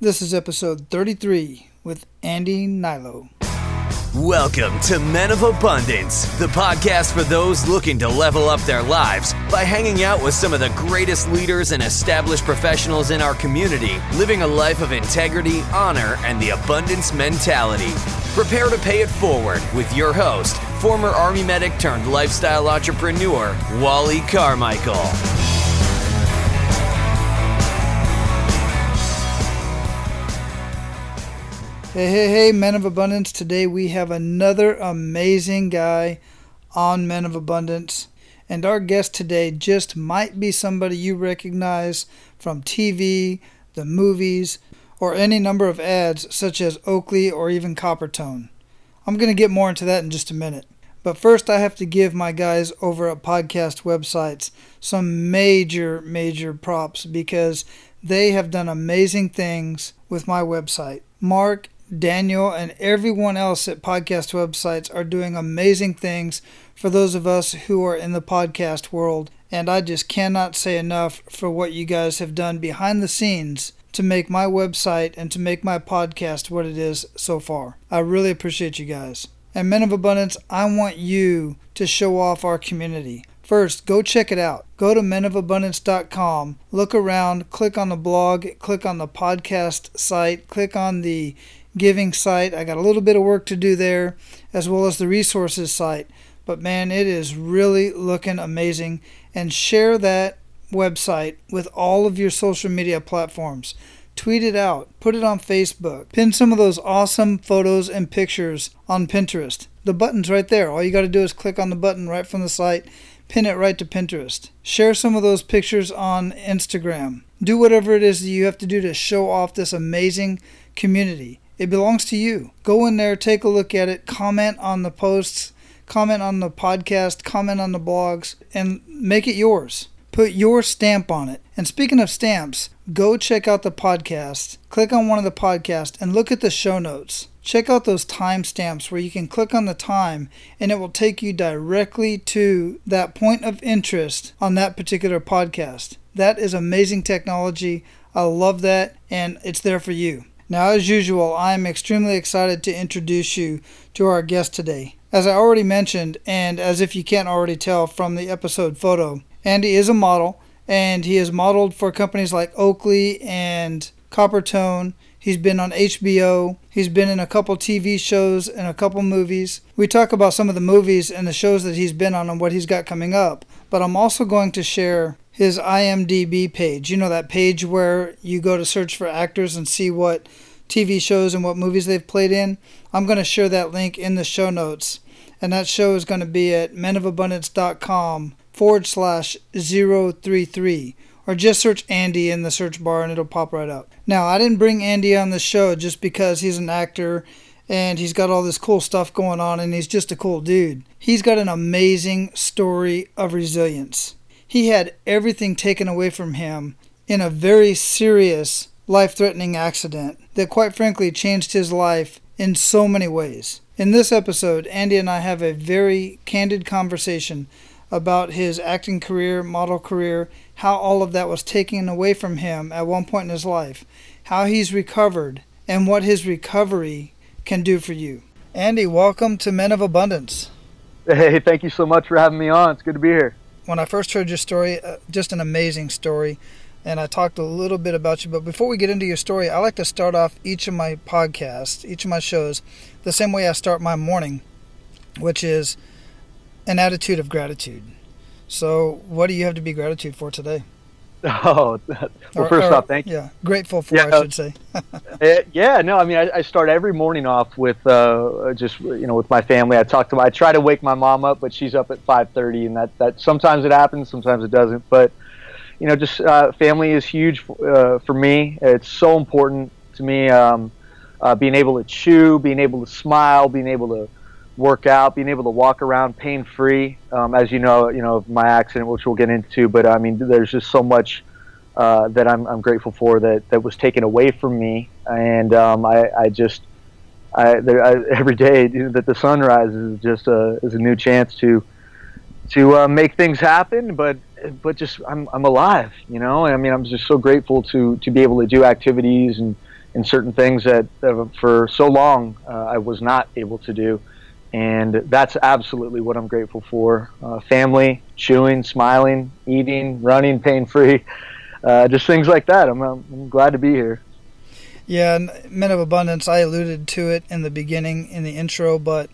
This is episode 33 with Andy Hnilo. Welcome to Men of Abundance, the podcast for those looking to level up their lives by hanging out with some of the greatest leaders and established professionals in our community, living a life of integrity, honor, and the abundance mentality. Prepare to pay it forward with your host, former Army medic turned lifestyle entrepreneur, Wally Carmichael. Hey, Men of Abundance. Today we have another amazing guy on Men of Abundance. And our guest today just might be somebody you recognize from TV, the movies, or any number of ads such as Oakley or even Coppertone. I'm going to get more into that in just a minute. But first I have to give my guys over at podcast websites some major props because they have done amazing things with my website. Mark, Daniel, and everyone else at podcast websites are doing amazing things for those of us who are in the podcast world, and I just cannot say enough for what you guys have done behind the scenes to make my website and to make my podcast what it is so far. I really appreciate you guys. And Men of Abundance, I want you to show off our community. First, go check it out. Go to menofabundance.com, look around, click on the blog, click on the podcast site, click on the giving site. I got a little bit of work to do there, as well as the resources site. But man, it is really looking amazing. And share that website with all of your social media platforms. Tweet it out. Put it on Facebook. Pin some of those awesome photos and pictures on Pinterest. The button's right there. All you got to do is click on the button right from the site. Pin it right to Pinterest. Share some of those pictures on Instagram. Do whatever it is that you have to do to show off this amazing community. It belongs to you. Go in there, take a look at it, comment on the posts, comment on the podcast, comment on the blogs, and make it yours. Put your stamp on it. And speaking of stamps, go check out the podcast. Click on one of the podcasts and look at the show notes. Check out those time stamps where you can click on the time and it will take you directly to that point of interest on that particular podcast. That is amazing technology. I love that, and it's there for you. Now, as usual, I'm extremely excited to introduce you to our guest today. As I already mentioned, and as if you can't already tell from the episode photo, Andy is a model, and he has modeled for companies like Oakley and Coppertone. He's been on HBO. He's been in a couple TV shows and a couple movies. We talk about some of the movies and the shows that he's been on and what he's got coming up. But I'm also going to share his IMDb page. You know, that page where you go to search for actors and see what TV shows and what movies they've played in. I'm going to share that link in the show notes. And that show is going to be at menofabundance.com/033. Or just search Andy in the search bar and it'll pop right up. Now, I didn't bring Andy on the show just because he's an actor and he's got all this cool stuff going on and he's just a cool dude. He's got an amazing story of resilience. He had everything taken away from him in a very serious, life-threatening accident that quite frankly changed his life in so many ways. In this episode, Andy and I have a very candid conversation about his acting career, model career, how all of that was taken away from him at one point in his life, how he's recovered, and what his recovery can do for you. Andy, welcome to Men of Abundance. Hey, thank you so much for having me on. It's good to be here. When I first heard your story, just an amazing story, and I talked a little bit about you, but before we get into your story, I like to start off each of my podcasts, each of my shows, the same way I start my morning, which is an attitude of gratitude. So what do you have to be gratitude for today? Oh, well, first off, thank you. Yeah, grateful for, I should say. I start every morning off with just, with my family. I try to wake my mom up, but she's up at 5:30, and that sometimes it happens, sometimes it doesn't. But, family is huge for me. It's so important to me, being able to chew, being able to smile, being able to work out, being able to walk around pain-free, as you know, my accident, which we'll get into. But I mean, there's just so much that I'm grateful for that was taken away from me, and every day that the sun rises is just is a new chance to make things happen. But just I'm alive, and I mean, I'm just so grateful to be able to do activities and in certain things that for so long I was not able to do. And that's absolutely what I'm grateful for. Family, chewing, smiling, eating, running pain-free, just things like that. I'm glad to be here. Yeah, and Men of Abundance, I alluded to it in the beginning, in the intro, but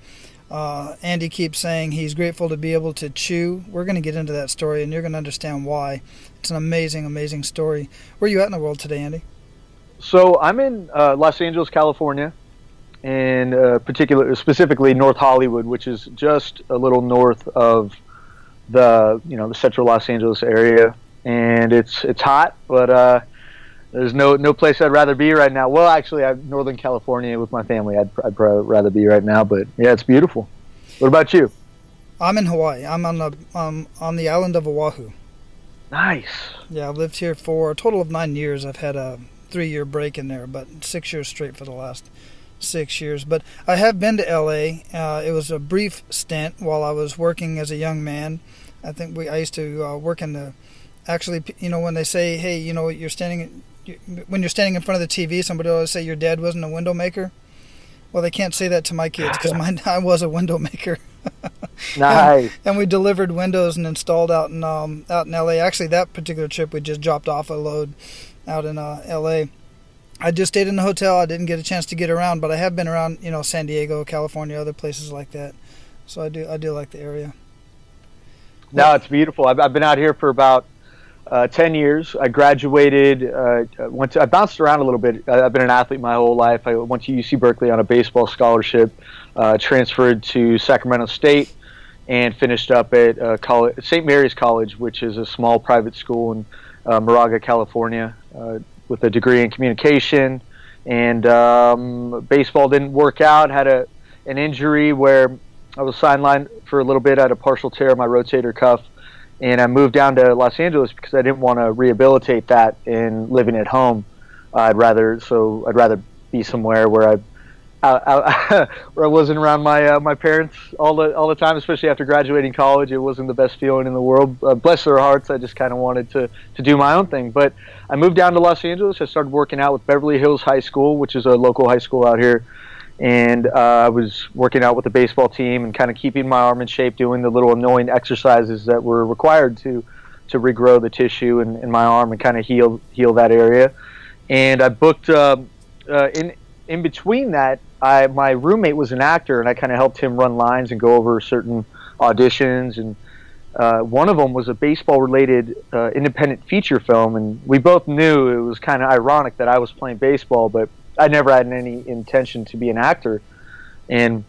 Andy keeps saying he's grateful to be able to chew. We're going to get into that story, and you're going to understand why. It's an amazing, amazing story. Where are you at in the world today, Andy? So I'm in Los Angeles, California, and specifically North Hollywood, which is just a little north of the central Los Angeles area. And it's hot, but there's no place I'd rather be right now. Well, actually, I'm Northern California with my family. I'd rather be right now, but yeah, it's beautiful. What about you? I'm in Hawaii. I'm on the island of Oahu. Nice. Yeah, I've lived here for a total of 9 years. I've had a 3-year break in there, but 6 years straight for the last 6 years. But I have been to LA. It was a brief stint while I was working as a young man. I think I used to work in the, actually, when they say, hey, when you're standing in front of the TV, somebody always say your dad wasn't a window maker. Well, they can't say that to my kids because I was a window maker. Nice. And we delivered windows and installed out in LA. Actually, that particular trip we just dropped off a load out in LA. I just stayed in the hotel. I didn't get a chance to get around, but I have been around, San Diego, California, other places like that. So I do like the area. No, it's beautiful. I've been out here for about 10 years. I graduated, I bounced around a little bit. I've been an athlete my whole life. I went to UC Berkeley on a baseball scholarship, transferred to Sacramento State, and finished up at St. Mary's College, which is a small private school in Moraga, California, with a degree in communication. And baseball didn't work out. Had an injury where I was sidelined for a little bit. I had a partial tear in my rotator cuff. And I moved down to Los Angeles because I didn't want to rehabilitate that in living at home. I'd rather be somewhere where I wasn't around my parents all the time, especially after graduating college. It wasn't the best feeling in the world. Bless their hearts, I just kind of wanted to do my own thing. But I moved down to Los Angeles. I started working out with Beverly Hills High School, which is a local high school out here. And I was working out with the baseball team and kind of keeping my arm in shape, doing the little annoying exercises that were required to regrow the tissue in my arm and kind of heal that area. And I booked in between that, my roommate was an actor, and I kind of helped him run lines and go over certain auditions. And one of them was a baseball-related independent feature film, and we both knew it was kind of ironic that I was playing baseball, but I never had any intention to be an actor. And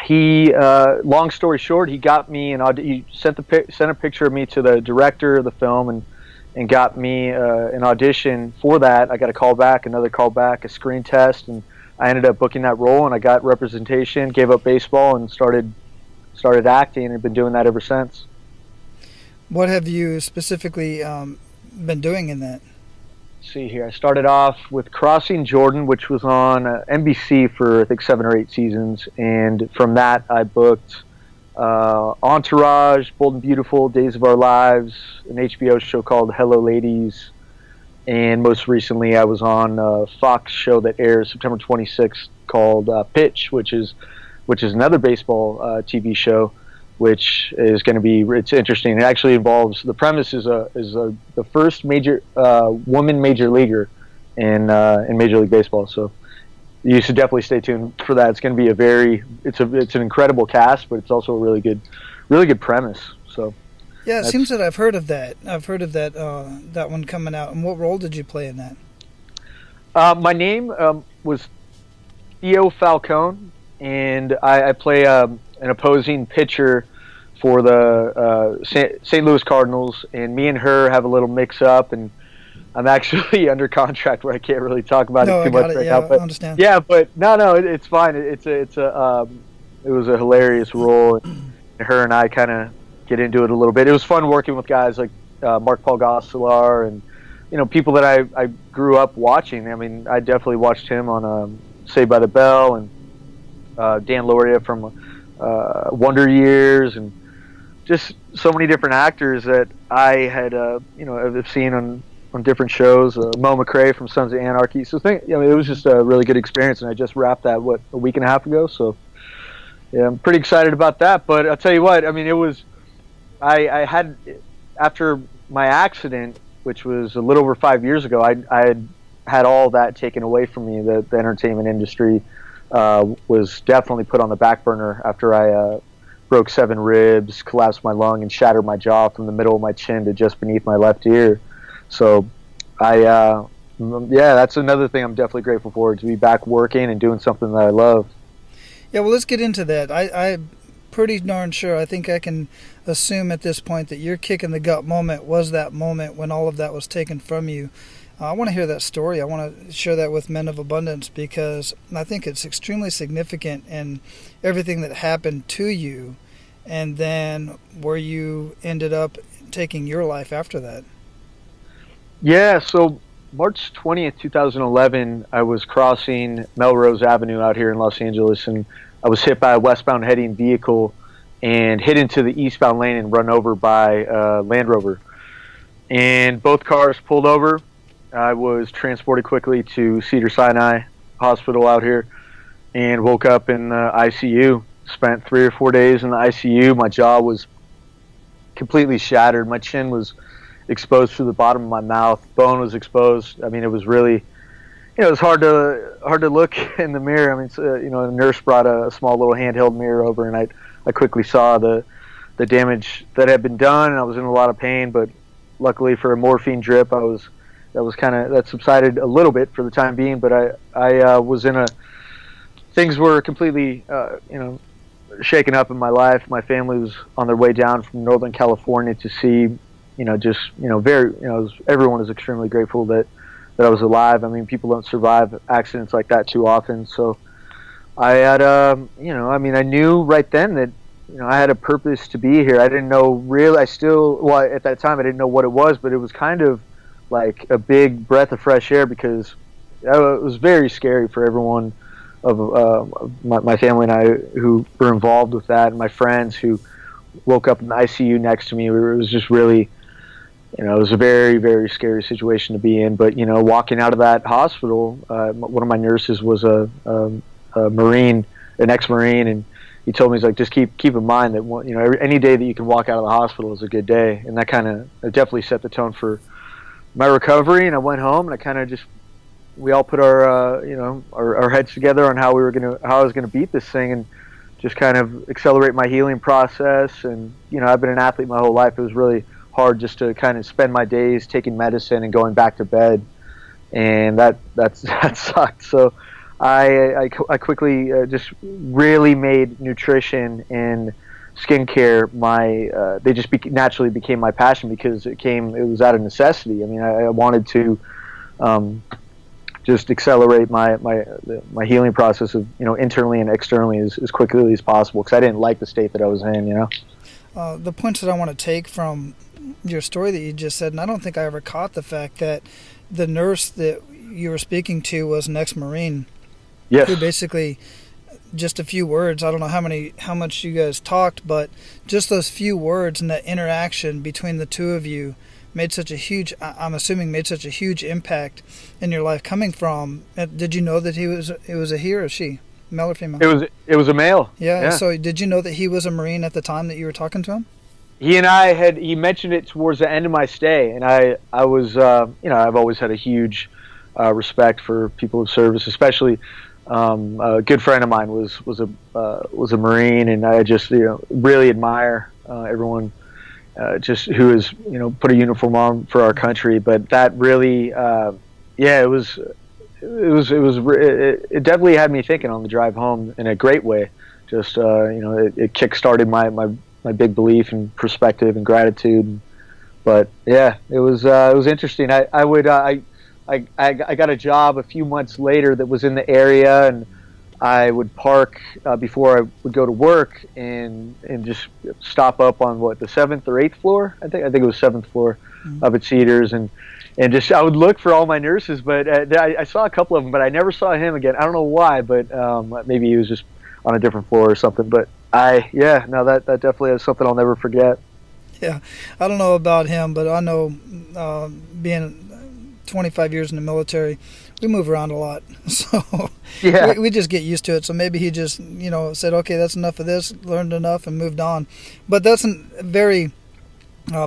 he, long story short, he got me he sent a picture of me to the director of the film and got me an audition for that. I got a call back, another call back, a screen test, and I ended up booking that role, and I got representation, gave up baseball, and started acting, and have been doing that ever since. What have you specifically been doing in that? See here, I started off with Crossing Jordan, which was on NBC for I think 7 or 8 seasons, and from that I booked Entourage, Bold and Beautiful, Days of Our Lives, an HBO show called Hello Ladies, and most recently I was on a Fox show that airs September 26th called Pitch, which is another baseball TV show, which is going to be, it's interesting. It actually involves, the premise is the first major woman major leaguer in Major League Baseball. So you should definitely stay tuned for that. It's going to be it's an incredible cast, but it's also a really good premise. So yeah, it seems that I've heard of that. That one coming out. And what role did you play in that? My name was Theo Falcone, and I play an opposing pitcher for the St. Louis Cardinals, and me and her have a little mix-up, and I'm actually under contract where I can't really talk about it too much right now. But I understand. Yeah, but no, it's fine. It was a hilarious role, and her and I kind of get into it a little bit. It was fun working with guys like Mark Paul Gosselaar and people that I grew up watching. I mean, I definitely watched him on Saved by the Bell, and Dan Lauria from Wonder Years, and just so many different actors that I had have seen on on different shows. Mo McRae from Sons of Anarchy. So it was just a really good experience, and I just wrapped that a week and a half ago. So yeah, I'm pretty excited about that. But I'll tell you what, I mean, it was I had, after my accident, which was a little over 5 years ago, I had all that taken away from me. The entertainment industry was definitely put on the back burner after I broke 7 ribs, collapsed my lung, and shattered my jaw from the middle of my chin to just beneath my left ear. So yeah, that's another thing I'm definitely grateful for, to be back working and doing something that I love. Yeah, well, let's get into that. I'm pretty darn sure, I think I can assume at this point, that your kick in the gut moment was that moment when all of that was taken from you. I want to hear that story. I want to share that with Men of Abundance, because I think it's extremely significant in everything that happened to you, and then where you ended up taking your life after that. Yeah, so March 20th, 2011, I was crossing Melrose Avenue out here in Los Angeles, and I was hit by a westbound heading vehicle and hit into the eastbound lane and run over by a Land Rover. And both cars pulled over. I was transported quickly to Cedars-Sinai Hospital out here and woke up in the ICU. Spent 3 or 4 days in the ICU. My jaw was completely shattered. My chin was exposed through the bottom of my mouth. Bone was exposed. I mean, it was really, it was hard to look in the mirror. I mean, a nurse brought a small little handheld mirror over, and I quickly saw the damage that had been done, and I was in a lot of pain. But luckily for a morphine drip, that subsided a little bit for the time being. But I was in things were completely shaken up in my life. My family was on their way down from Northern California to see, everyone is extremely grateful that I was alive. I mean, people don't survive accidents like that too often. So I had, I knew right then that, I had a purpose to be here. I didn't know really, at that time I didn't know what it was, but it was kind of like a big breath of fresh air, because it was very scary for everyone of my family and I who were involved with that, and my friends who woke up in the ICU next to me. It was just really, it was a very, very scary situation to be in. But, walking out of that hospital, one of my nurses was a Marine, an ex-Marine, and he told me, he's like, just keep in mind that, any day that you can walk out of the hospital is a good day. And that it definitely set the tone for my recovery. And I went home, and I kind of we all put our heads together on how I was gonna beat this thing, and just kind of accelerate my healing process. And I've been an athlete my whole life. It was really hard just to kind of spend my days taking medicine and going back to bed, and that sucked. So I quickly just really made nutrition and skincare they just naturally became my passion, because it was out of necessity. I mean, I wanted to just accelerate my healing process of internally and externally as quickly as possible, because I didn't like the state that I was in. The points that I want to take from your story that you just said, and I don't think I ever caught the fact that the nurse that you were speaking to was an ex-Marine. Yes. Who basically, just a few words, I don't know how much you guys talked, but just those few words and that interaction between the two of you made such a huge impact in your life. Coming from, did you know that it was a he or a she, male or female? It was a male. Yeah. So did you know that he was a Marine at the time that you were talking to him? He mentioned it towards the end of my stay, and I was, I've always had a huge respect for people of service, especially a good friend of mine was a Marine, and I just really admire everyone just who has put a uniform on for our country. But that really, it definitely had me thinking on the drive home in a great way. Just it kick-started my big belief and perspective and gratitude. But yeah, it was interesting. I got a job a few months later that was in the area, and I would park before I would go to work and just stop up on the 7th or 8th floor. I think it was 7th floor up at Cedars, and just I would look for all my nurses, but I saw a couple of them, but I never saw him again. I don't know why, but maybe he was just on a different floor or something. But that definitely is something I'll never forget. Yeah, I don't know about him, but I know being 25 years in the military, we move around a lot. So Yeah. we just get used to it. So maybe he just, said, okay, that's enough of this, learned enough and moved on. But that's a very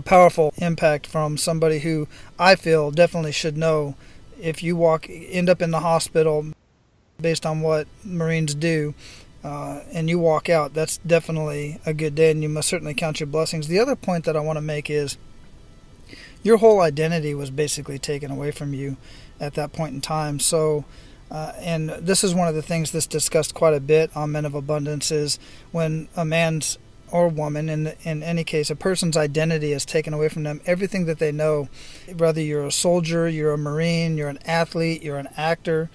powerful impact from somebody who I feel definitely should know. If you end up in the hospital based on what Marines do, and you walk out, that's definitely a good day, and you must certainly count your blessings. The other point that I want to make is your whole identity was basically taken away from you at that point in time. So, and this is one of the things that's discussed quite a bit on Men of Abundance, is when a man's or woman, in any case, a person's identity is taken away from them, everything that they know, whether you're a soldier, you're a Marine, you're an athlete, you're an actor,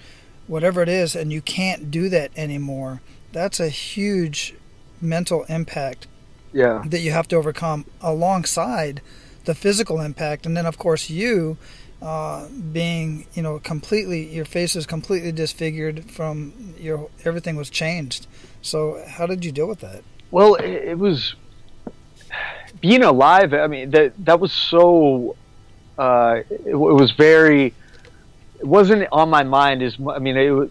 whatever it is, and you can't do that anymore. That's a huge mental impact that you have to overcome alongside the physical impact. And then, of course, you being, completely, your face is completely disfigured from everything was changed. So how did you deal with that? Well, it was being alive. I mean, that was so. It was very. It wasn't on my mind as. I mean,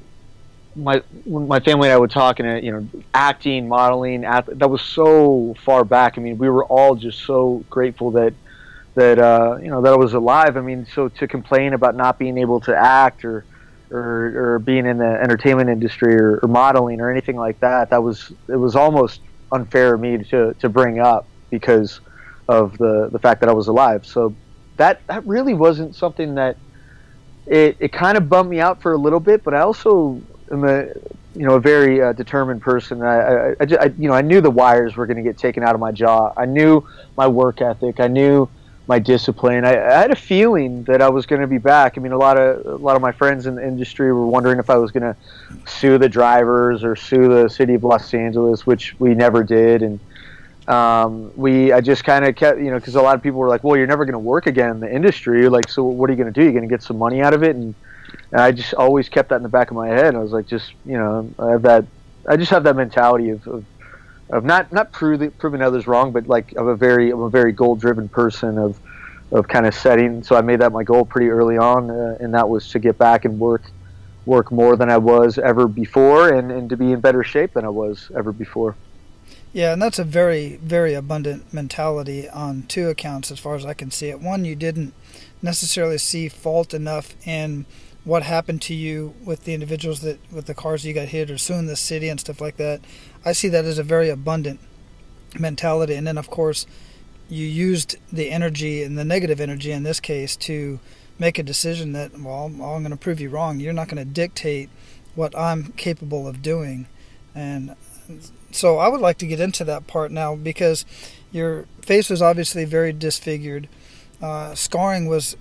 when my family and I would talk, and acting, modeling, that was so far back. I mean, we were all just so grateful that that I was alive. I mean, so to complain about not being able to act or being in the entertainment industry or modeling or anything like that, it was almost unfair of me to bring up because of the fact that I was alive. So that really wasn't something that it kind of bummed me out for a little bit, but I also am a very determined person. I knew the wires were going to get taken out of my jaw. I knew my work ethic. I knew my discipline. I had a feeling that I was going to be back. I mean, a lot of my friends in the industry were wondering if I was going to sue the drivers or sue the city of Los Angeles, which we never did. And I just kind of kept, because a lot of people were like, well, you're never going to work again in the industry. Like, so what are you going to do? You're going to get some money out of it? And I just always kept that in the back of my head. I was like, I just have that mentality of not proving others wrong, but like I'm a very goal driven person of kind of setting. So I made that my goal pretty early on, and that was to get back and work more than I was ever before, and to be in better shape than I was ever before. Yeah, and that's a very, very abundant mentality on two accounts as far as I can see it. One, you didn't necessarily see fault enough in what happened to you with the individuals with the cars you got hit or suing the city and stuff like that. I see that as a very abundant mentality. And then, of course, you used the energy, and the negative energy in this case, to make a decision that, well, I'm going to prove you wrong. You're not going to dictate what I'm capable of doing. And so I would like to get into that part now, because your face was obviously very disfigured. Scarring was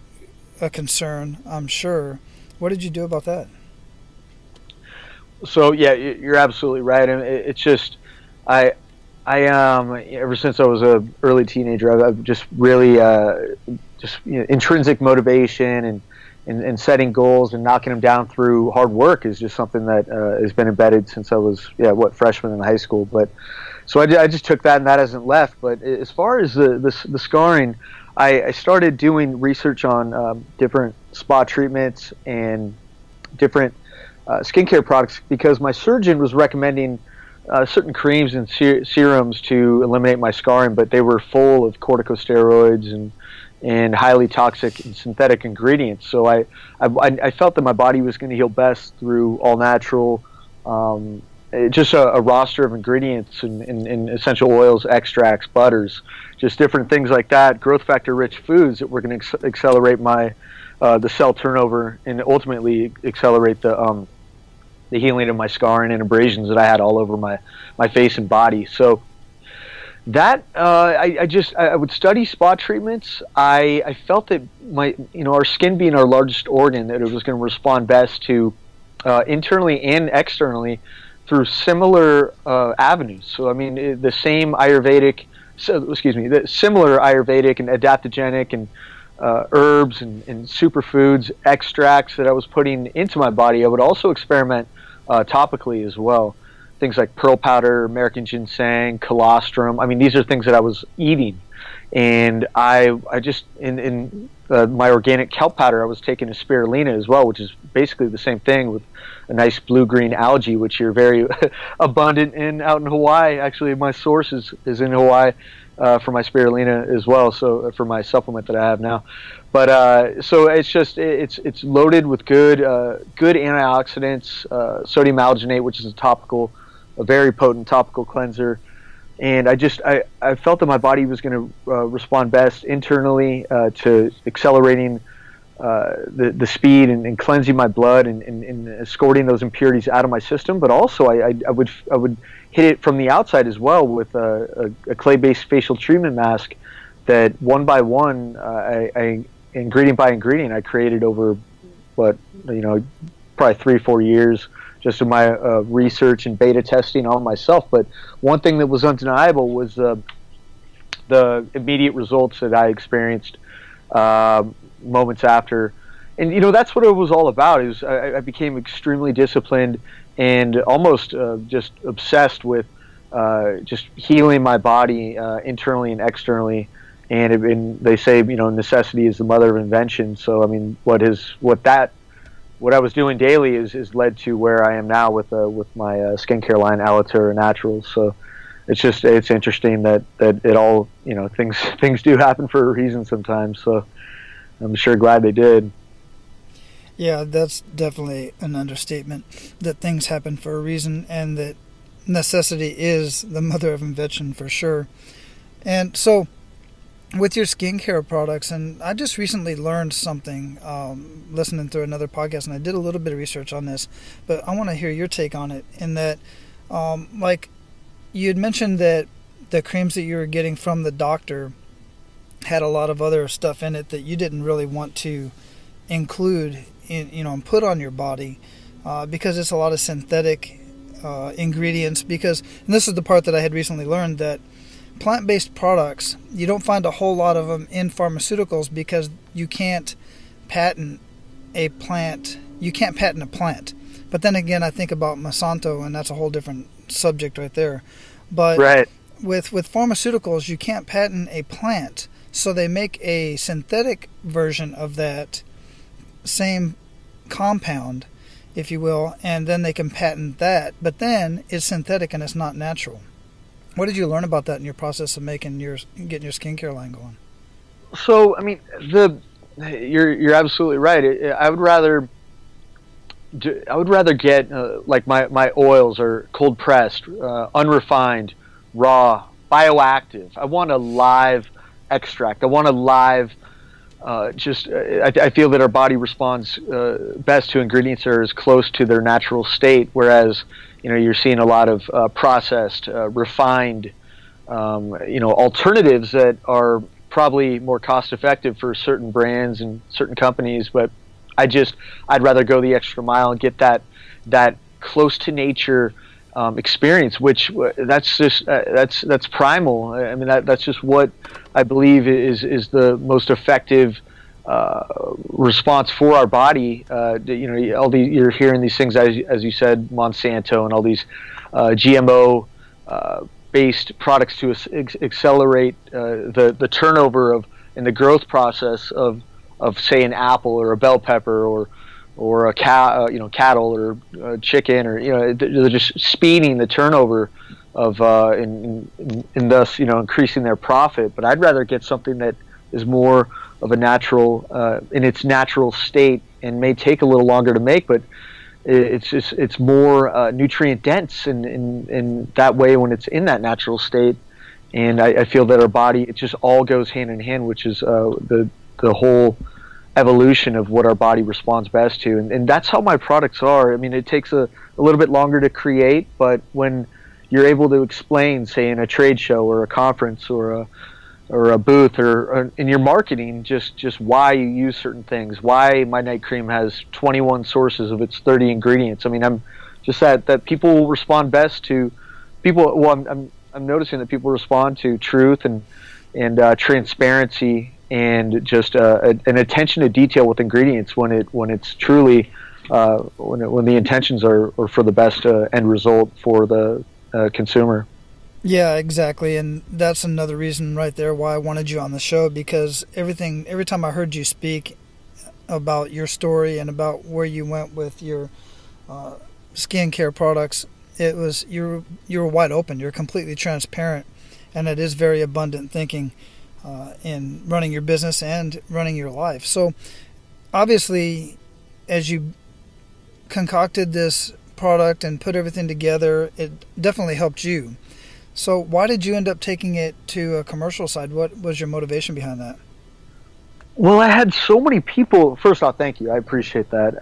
a concern, I'm sure. What did you do about that? So yeah, you're absolutely right. I mean, it's just I ever since I was a early teenager, I've just really intrinsic motivation and setting goals and knocking them down through hard work is just something that has been embedded since I was freshman in high school. But so I just took that, and that hasn't left. But as far as the scarring, I started doing research on different spa treatments and different skincare products, because my surgeon was recommending certain creams and serums to eliminate my scarring, but they were full of corticosteroids and highly toxic and synthetic ingredients. So I felt that my body was going to heal best through all natural, just a roster of ingredients and essential oils, extracts, butters, just different things like that, growth factor rich foods that were going to accelerate my the cell turnover and ultimately accelerate the healing of my scarring and abrasions that I had all over my face and body. So that I would study spa treatments. I felt that our skin being our largest organ, that it was going to respond best to internally and externally through similar avenues. So I mean the similar Ayurvedic and adaptogenic and herbs and superfoods, extracts that I was putting into my body. I would also experiment topically as well. Things like pearl powder, American ginseng, colostrum. I mean, these are things that I was eating, and I just in my organic kelp powder, I was taking a spirulina as well, which is basically the same thing with a nice blue-green algae, which you're very abundant in out in Hawaii. Actually, my source is in Hawaii for my spirulina as well, so for my supplement that I have now. But so it's just it's loaded with good antioxidants, sodium alginate, which is a very potent topical cleanser. And I felt that my body was going to respond best internally to accelerating the speed and cleansing my blood and escorting those impurities out of my system. But also I would hit it from the outside as well with a clay-based facial treatment mask that one by one, ingredient by ingredient, I created over probably 3-4 years. Just in my research and beta testing on myself. But one thing that was undeniable was the immediate results that I experienced moments after. And, that's what it was all about. I became extremely disciplined and almost just obsessed with just healing my body internally and externally. And they say, necessity is the mother of invention. So, I mean, what I was doing daily is led to where I am now with my skincare line, Alatura Naturals. So it's interesting that it all, things do happen for a reason sometimes. So I'm sure glad they did. Yeah, that's definitely an understatement, that things happen for a reason and that necessity is the mother of invention for sure. And so with your skincare products, and I just recently learned something listening through another podcast, and I did a little bit of research on this, but I want to hear your take on it. In that, like you had mentioned that the creams that you were getting from the doctor had a lot of other stuff in it that you didn't really want to include and put on your body because it's a lot of synthetic ingredients. And this is the part that I had recently learned, that plant-based products, you don't find a whole lot of them in pharmaceuticals because you can't patent a plant. You can't patent a plant. But then again, I think about Monsanto, and that's a whole different subject right there. But right. with pharmaceuticals, you can't patent a plant. So they make a synthetic version of that same compound, if you will, and then they can patent that. But then it's synthetic and it's not natural. What did you learn about that in your process of getting your skincare line going? So, I mean, you're absolutely right. I would rather get like my oils are cold pressed, unrefined, raw, bioactive. I want a live extract. I want a live. I feel that our body responds best to ingredients that are as close to their natural state, whereas you're seeing a lot of processed, refined, alternatives that are probably more cost effective for certain brands and certain companies. But I'd rather go the extra mile and get that close to nature experience, which that's primal. I mean, that's just what I believe is the most effective response for our body. You're hearing these things, as you said, Monsanto and all these GMO based products to accelerate the turnover of and the growth process of say an apple or a bell pepper or a cattle or a chicken, or they're just speeding the turnover of and thus increasing their profit. But I'd rather get something that is more of a natural in its natural state, and may take a little longer to make, but it's more nutrient dense in that way when it's in that natural state. And I feel that our body, it just all goes hand in hand, which is the whole evolution of what our body responds best to. And that's how my products are. I mean, it takes a little bit longer to create, but when you're able to explain, say in a trade show or a conference or a booth or in your marketing, just why you use certain things, why my night cream has 21 sources of its 30 ingredients. I mean, I'm just that people will respond best to people. Well, I'm noticing that people respond to truth and transparency and just an attention to detail with ingredients when it's truly when the intentions are for the best end result for the consumer. Yeah, exactly. And that's another reason right there why I wanted you on the show, because every time I heard you speak about your story and about where you went with your uh, skincare products, it was you're wide open. You're completely transparent, and it is very abundant thinking in running your business and running your life. So obviously, as you concocted this product and put everything together, it definitely helped you. So why did you end up taking it to a commercial side? What was your motivation behind that? Well, I had so many people. First off, thank you. I appreciate that.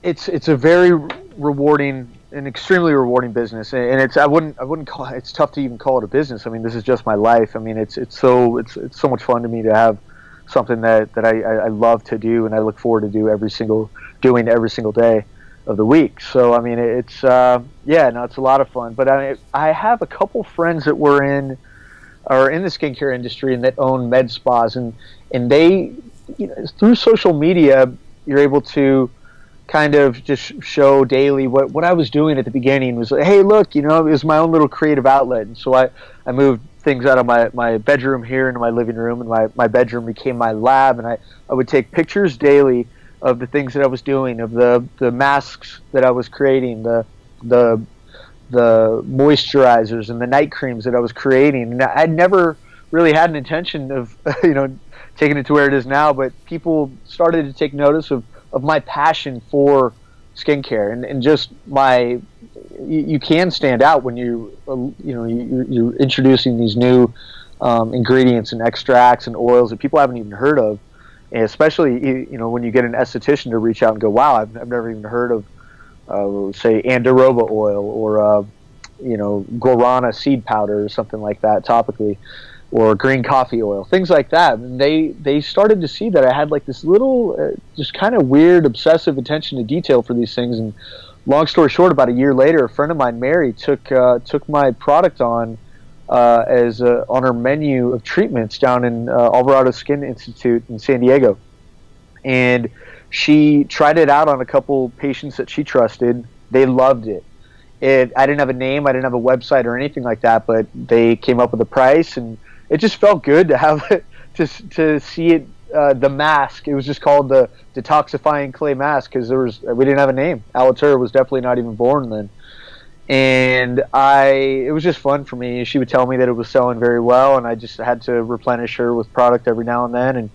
It's a very rewarding, an extremely rewarding business, and I wouldn't call it, it's tough to even call it a business. I mean, this is just my life. I mean, it's so much fun to me to have something that I love to do, and I look forward to doing every single day of the week. So I mean, it's it's a lot of fun. But I have a couple friends that are in the skincare industry and that own med spas, and they, through social media, you're able to kind of just show daily what I was doing at the beginning was like, hey, look, it was my own little creative outlet. And so I moved things out of my bedroom here into my living room, and my bedroom became my lab, and I would take pictures daily of the things that I was doing, of the masks that I was creating, the moisturizers and the night creams that I was creating. And I'd never really had an intention of taking it to where it is now, but people started to take notice of my passion for skincare, and just you can stand out when you're introducing these new ingredients and extracts and oils that people haven't even heard of, and especially when you get an esthetician to reach out and go, wow, I've never even heard of say Andaroba oil or guarana seed powder or something like that topically, or green coffee oil, things like that. And they started to see that I had like this little just kind of weird obsessive attention to detail for these things. And long story short, about a year later, a friend of mine, Mary, took my product on on her menu of treatments down in Alvarado Skin Institute in San Diego, and she tried it out on a couple patients that she trusted. They loved it. I didn't have a name, I didn't have a website or anything like that, but they came up with a price, and it just felt good to have it, to see it. The mask, it was just called the detoxifying clay mask, because we didn't have a name. Alitura was definitely not even born then, and it was just fun for me. She would tell me that it was selling very well, and I just had to replenish her with product every now and then, and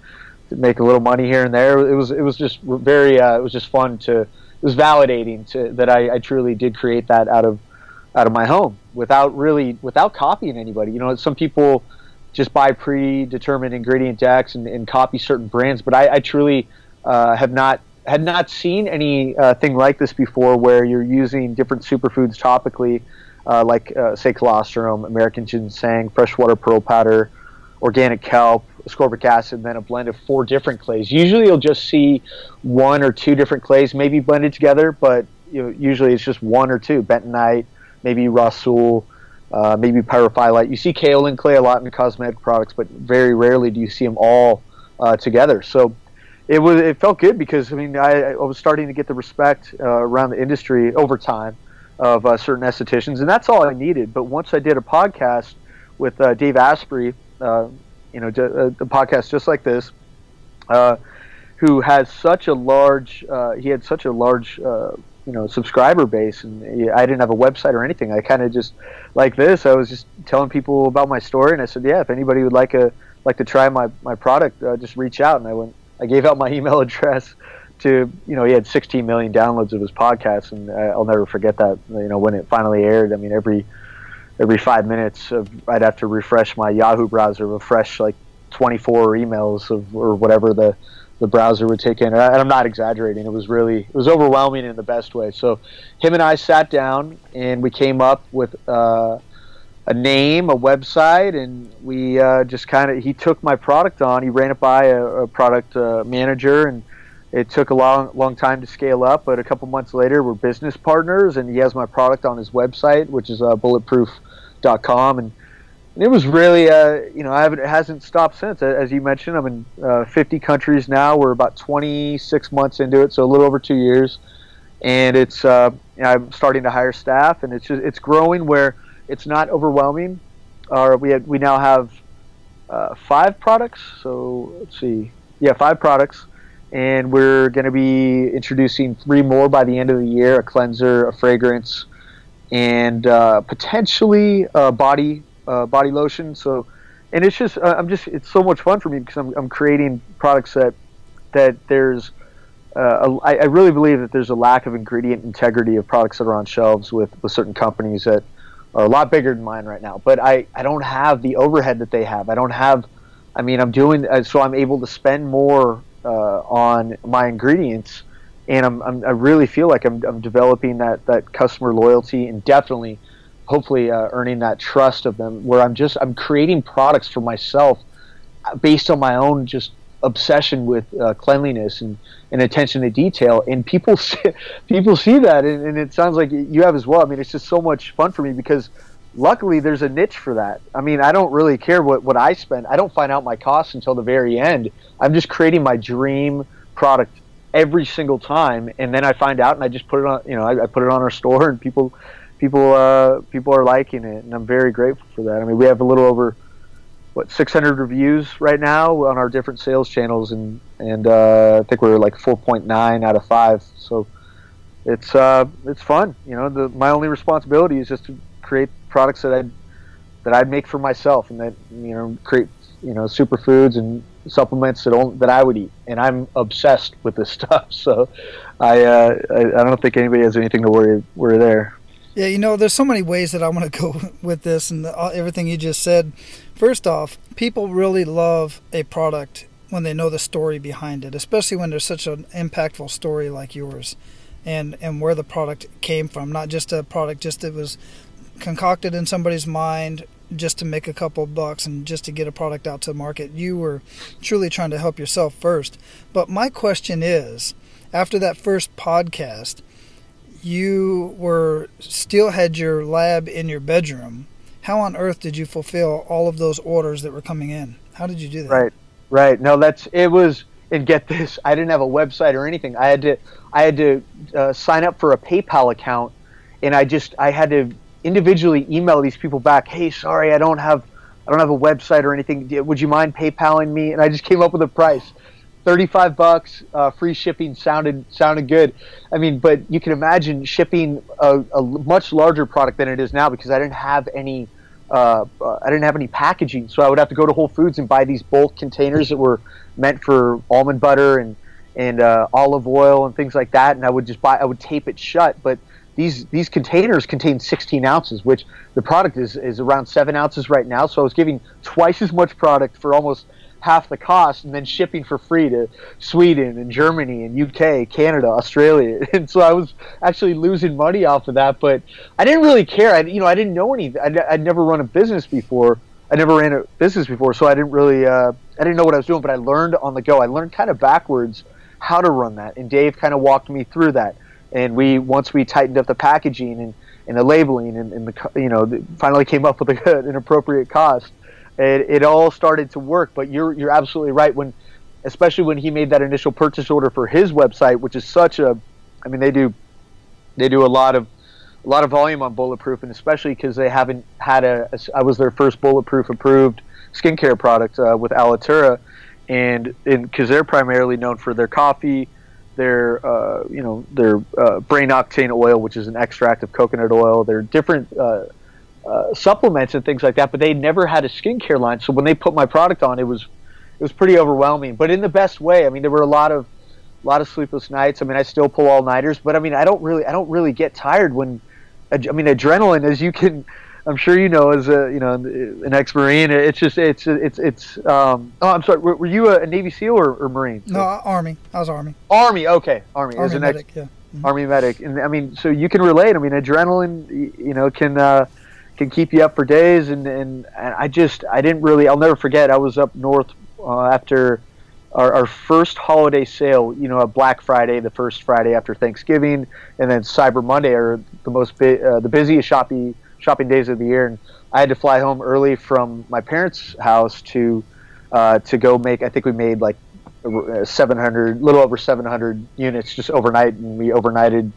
make a little money here and there. It was just very it was just fun it was validating that I truly did create that out of my home without copying anybody. Some people just buy predetermined ingredient decks and copy certain brands, but I truly had not seen anything like this before, where you're using different superfoods topically, like say colostrum, American ginseng, freshwater pearl powder, organic kelp, ascorbic acid, and then a blend of 4 different clays. Usually you'll just see 1 or 2 different clays maybe blended together, but usually it's just 1 or 2, bentonite, maybe rasul, maybe pyrophyllite. You see kaolin clay a lot in cosmetic products, but very rarely do you see them all together. So it felt good, because I was starting to get the respect around the industry over time of certain estheticians, and that's all I needed. But once I did a podcast with Dave Asprey, a podcast just like this, who has such a large subscriber base, and I didn't have a website or anything. I kind of just, like this, I was just telling people about my story, and I said, yeah, if anybody would like to try my product, just reach out. And I gave out my email address to, he had 16 million downloads of his podcast, and I'll never forget that. When it finally aired, every 5 minutes I'd have to refresh my Yahoo browser, refresh like 24 emails or whatever the browser would take in. And I'm not exaggerating. It was overwhelming in the best way. So him and I sat down, and we came up with a name, a website, and we just he took my product on. He ran it by a product manager, and it took a long time to scale up, but a couple months later we're business partners, and he has my product on his website, which is bulletproof.com, and it was really it hasn't stopped since. As you mentioned, I'm in 50 countries now. We're about 26 months into it, so a little over 2 years, and it's I'm starting to hire staff, and it's growing where it's not overwhelming. We now have 5 products. So let's see, 5 products, and we're going to be introducing 3 more by the end of the year: a cleanser, a fragrance, and potentially body lotion. So, and it's just it's so much fun for me because I'm creating products that there's I really believe that there's a lack of ingredient integrity of products that are on shelves with certain companies that are a lot bigger than mine right now. But I don't have the overhead that they have. I'm doing so I'm able to spend more on my ingredients, and I really feel like I'm developing that customer loyalty, and definitely, hopefully, earning that trust of them. Where I'm creating products for myself based on my own just obsession with cleanliness and attention to detail, and people see that, and it sounds like you have as well. I mean, it's just so much fun for me because luckily there's a niche for that. I mean, I don't really care what I spend. I don't find out my costs until the very end. I'm just creating my dream product every single time, and then I find out and I just put it on. I put it on our store, and people are liking it, and I'm very grateful for that. I mean, we have a little over 600 reviews right now on our different sales channels, and I think we're like 4.9 out of 5. So it's fun. My only responsibility is just to create products that I'd make for myself, and that create superfoods and supplements that I would eat. And I'm obsessed with this stuff. So I don't think anybody has anything to worry there. Yeah, there's so many ways that I want to go with this and everything you just said. First off, people really love a product when they know the story behind it, especially when there's such an impactful story like yours, and where the product came from. Not just a product, just it was concocted in somebody's mind just to make a couple of bucks and just to get a product out to the market. You were truly trying to help yourself first. But my question is, after that first podcast, you still had your lab in your bedroom. How on earth did you fulfill all of those orders that were coming in? How did you do that? Right. No, and get this, I didn't have a website or anything. I had to sign up for a PayPal account, and I had to individually email these people back. Hey, sorry, I don't have a website or anything. Would you mind PayPaling me? And I just came up with a price. $35, free shipping sounded good. I mean, but you can imagine shipping a much larger product than it is now, because I didn't have any packaging. So I would have to go to Whole Foods and buy these bulk containers that were meant for almond butter and olive oil and things like that. And I would tape it shut. But these containers contain 16 ounces, which the product is around 7 ounces right now. So I was giving twice as much product for almost half the cost, and then shipping for free to Sweden and Germany and UK, Canada, Australia. And so I was actually losing money off of that, but I didn't really care. I didn't know anything. I'd never run a business before. I never ran a business before, so I didn't really, I didn't know what I was doing, but I learned on the go. I learned kind of backwards how to run that, and Dave kind of walked me through that. And once we tightened up the packaging and the labeling and finally came up with an appropriate cost, it all started to work. But you're absolutely right, especially when he made that initial purchase order for his website, which is they do a lot of volume on Bulletproof, and especially because they haven't had I was their first Bulletproof approved skincare product with Alitura, and because they're primarily known for their coffee, their brain octane oil, which is an extract of coconut oil, their different supplements and things like that, but they never had a skincare line. So when they put my product on, it was pretty overwhelming, but in the best way. I mean, there were a lot of sleepless nights. I mean, I still pull all-nighters, but I mean, I don't really get tired when, adrenaline, as you can, I'm sure as an ex-Marine, I'm sorry, were you a Navy SEAL or Marine? No, Army. I was Army. Army, okay. Army as an medic, yeah. Mm-hmm. Army medic. And I mean, so you can relate. I mean, adrenaline, can keep you up for days, and I didn't really. I'll never forget. I was up north after our first holiday sale. A Black Friday, the first Friday after Thanksgiving, and then Cyber Monday are the busiest shopping days of the year. And I had to fly home early from my parents' house to go make. I think we made 700, little over 700 units just overnight, and we overnighted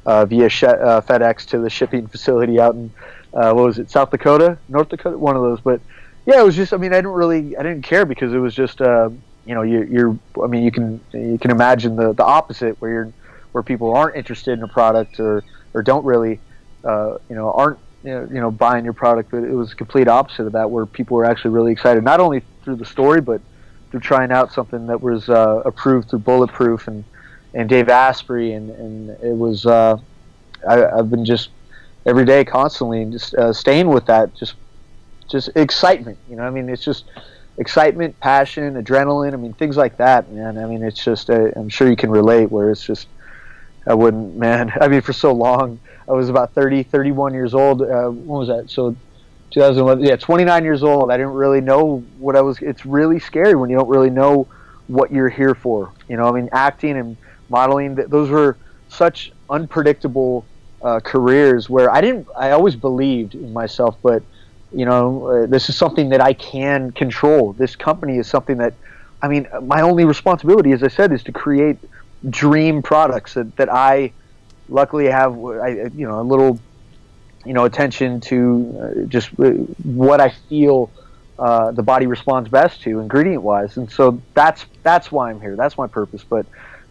via FedEx to the shipping facility out in what was it, South Dakota, North Dakota, one of those. But yeah, it was just, I mean, I didn't care, because it was just you can imagine the opposite, where people aren't interested in a product, or don't really aren't buying your product. But it was the complete opposite of that, where people were actually really excited, not only through the story, but through trying out something that was approved through Bulletproof and Dave Asprey, and it was I've been just every day constantly just staying with that, just excitement. I mean, it's just excitement, passion, adrenaline. I mean, things like that, man. I mean, it's just I'm sure you can relate, where it's just I wouldn't, man. I mean, for so long, I was about 31 years old. When was that? So 2011, yeah, 29 years old. I didn't really know what I was. It's really scary when you don't really know what you're here for. I mean, acting and modeling, those were such unpredictable careers, where I always believed in myself, but this is something that I can control. This company is something that, I mean, my only responsibility, as I said, is to create dream products that I luckily have a little attention to just what I feel the body responds best to ingredient wise. And so that's why I'm here. That's my purpose. But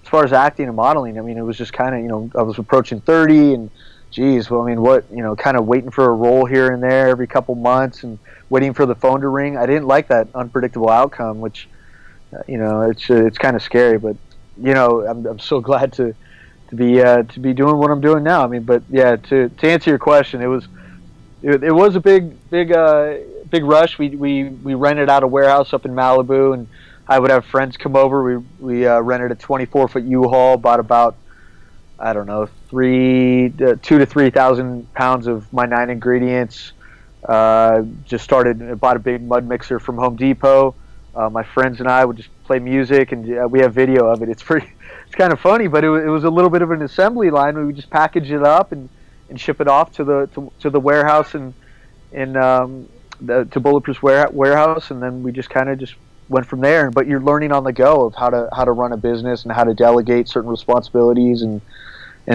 as far as acting and modeling, I mean, it was just kind of, I was approaching 30, and geez, well, I mean, what, kind of waiting for a role here and there every couple months, and waiting for the phone to ring. I didn't like that unpredictable outcome, which, it's kind of scary, but, I'm so glad to be doing what I'm doing now. I mean, but yeah, to answer your question, it was a big rush. We rented out a warehouse up in Malibu, and I would have friends come over. We rented a 24-foot U-Haul, bought about, I don't know, 2,000 to 3,000 pounds of my 9 ingredients. Bought a big mud mixer from Home Depot. My friends and I would just play music, and we have video of it. It's kind of funny, but it was a little bit of an assembly line. We would just package it up and ship it off to the warehouse and to Bulletproof's warehouse, and then we just kind of just went from there. But you're learning on the go of how to run a business and how to delegate certain responsibilities and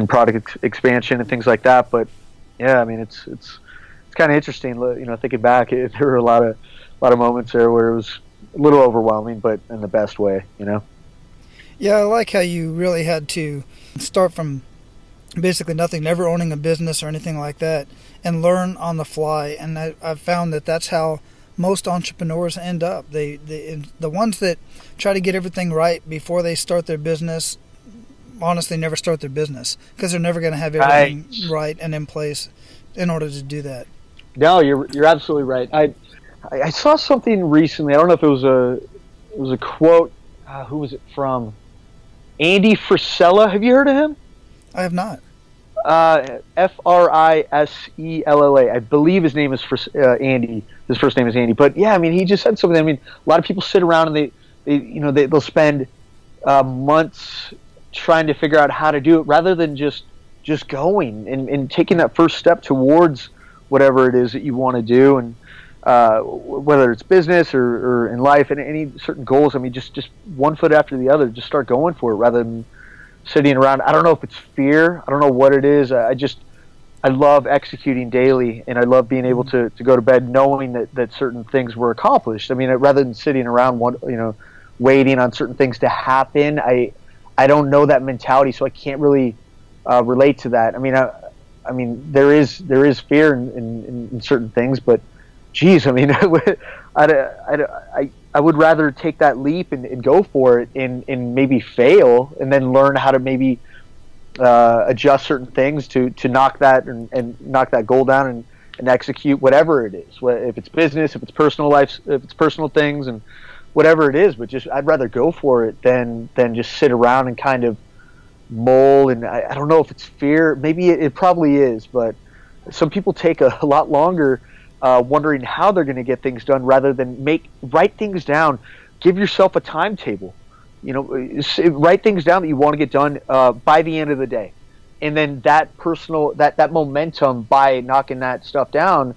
product expansion and things like that. But yeah, I mean, it's kind of interesting, thinking back. There were a lot of moments there where it was a little overwhelming, but in the best way. Yeah, I like how you really had to start from basically nothing, never owning a business or anything like that, and learn on the fly. And I've found that that's how most entrepreneurs end up. The ones that try to get everything right before they start their business, honestly, never start their business, because they're never going to have everything right and in place in order to do that. No, you're absolutely right. I saw something recently. I don't know if it was a quote. Who was it from? Andy Frisella. Have you heard of him? I have not. Frisella. I believe his name is Andy. His first name is Andy. But yeah, I mean, he just said something. I mean, a lot of people sit around and they'll spend months trying to figure out how to do it, rather than just going and taking that first step towards whatever it is that you want to do. And whether it's business or in life, and any certain goals, I mean, just one foot after the other, just start going for it, rather than sitting around. I don't know if it's fear. I don't know what it is. I love executing daily, and I love being able to go to bed knowing that certain things were accomplished. I mean, rather than sitting around waiting on certain things to happen. I don't know that mentality, so I can't really relate to that. I mean, there is fear in certain things, but geez, I mean, I would rather take that leap and go for it, and maybe fail, and then learn how to maybe adjust certain things to knock that and knock that goal down and execute whatever it is. If it's business, if it's personal life, if it's personal things, and whatever it is. But I'd rather go for it than just sit around and kind of mull. And I don't know if it's fear. Maybe it probably is, but some people take a lot longer wondering how they're going to get things done, rather than write things down. Give yourself a timetable. Write things down that you want to get done by the end of the day, and then that momentum, by knocking that stuff down,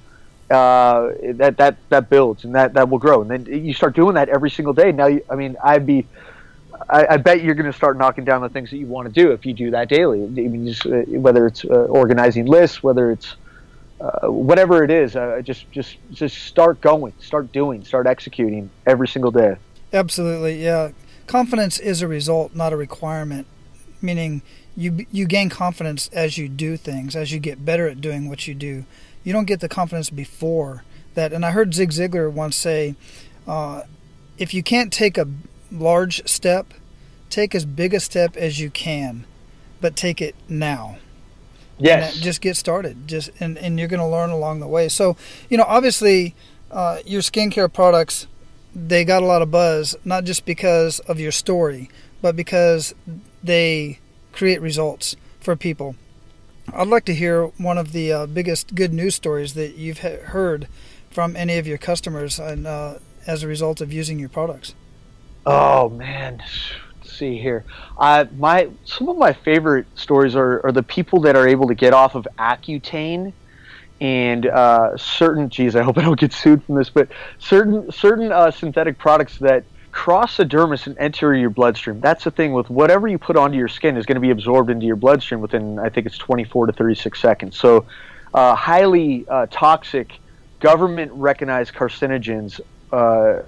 that builds, and that will grow. And then you start doing that every single day. Now, I'd be I bet you're going to start knocking down the things that you want to do if you do that daily. I mean, just, whether it's organizing lists, whether it's whatever it is, just start going, start doing, start executing every single day. Absolutely, yeah. Confidence is a result, not a requirement. Meaning, you gain confidence as you do things, as you get better at doing what you do. You don't get the confidence before that. And I heard Zig Ziglar once say, if you can't take a large step, take as big a step as you can, but take it now. Yes. Just get started. And you're going to learn along the way. So, obviously, your skincare products, they got a lot of buzz, not just because of your story, but because they create results for people. I'd like to hear one of the biggest good news stories that you've heard from any of your customers and as a result of using your products. Oh man, let's see here. Some of my favorite stories are the people that are able to get off of Accutane and certain. Geez, I hope I don't get sued from this, but certain synthetic products that cross the dermis and enter your bloodstream. That's the thing with whatever you put onto your skin is going to be absorbed into your bloodstream within, I think it's 24 to 36 seconds. So highly toxic, government-recognized carcinogens are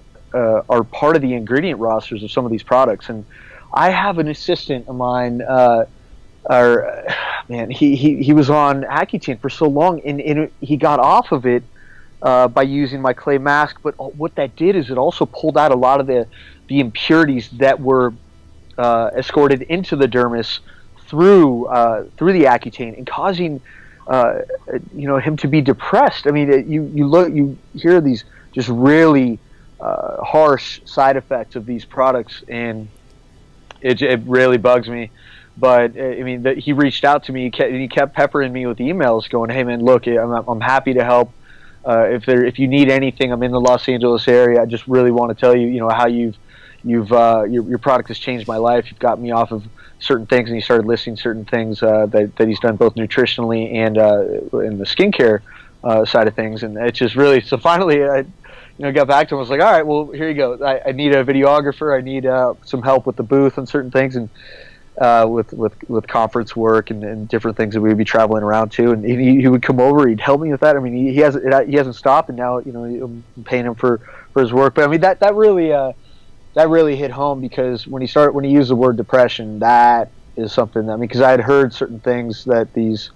part of the ingredient rosters of some of these products. And I have an assistant of mine, he was on Accutane for so long, and he got off of it by using my clay mask, but what that did is it also pulled out a lot of the impurities that were escorted into the dermis through the Accutane and causing him to be depressed. I mean, you hear these just really harsh side effects of these products, and it really bugs me. But I mean, he reached out to me. He kept peppering me with emails, going, "Hey man, look, I'm happy to help. If you need anything, I'm in the Los Angeles area. I just really want to tell you, how your product has changed my life. You've got me off of certain things," and he started listing certain things that he's done both nutritionally and in the skincare side of things. And it's just really, so finally I got back to him. I was like, all right, well, here you go. I need a videographer. I need some help with the booth and certain things, and with conference work and different things that we'd be traveling around to, and he would come over, he'd help me with that. I mean, he hasn't stopped, and now I'm paying him for his work. But I mean, that really hit home, because when he used the word depression, that is something that, I mean, because I had heard certain things that these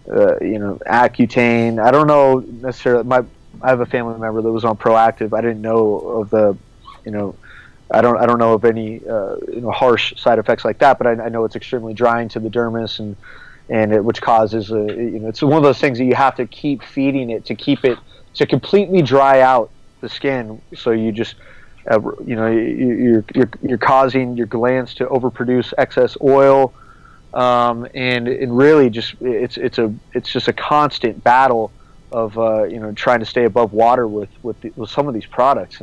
Accutane, I don't know necessarily, I have a family member that was on Proactive. I didn't know of the I don't know of any harsh side effects like that, but I know it's extremely drying to the dermis, and which causes it's one of those things that you have to keep feeding it to completely dry out the skin. So you just you're causing your glands to overproduce excess oil, and really just it's just a constant battle of trying to stay above water with some of these products.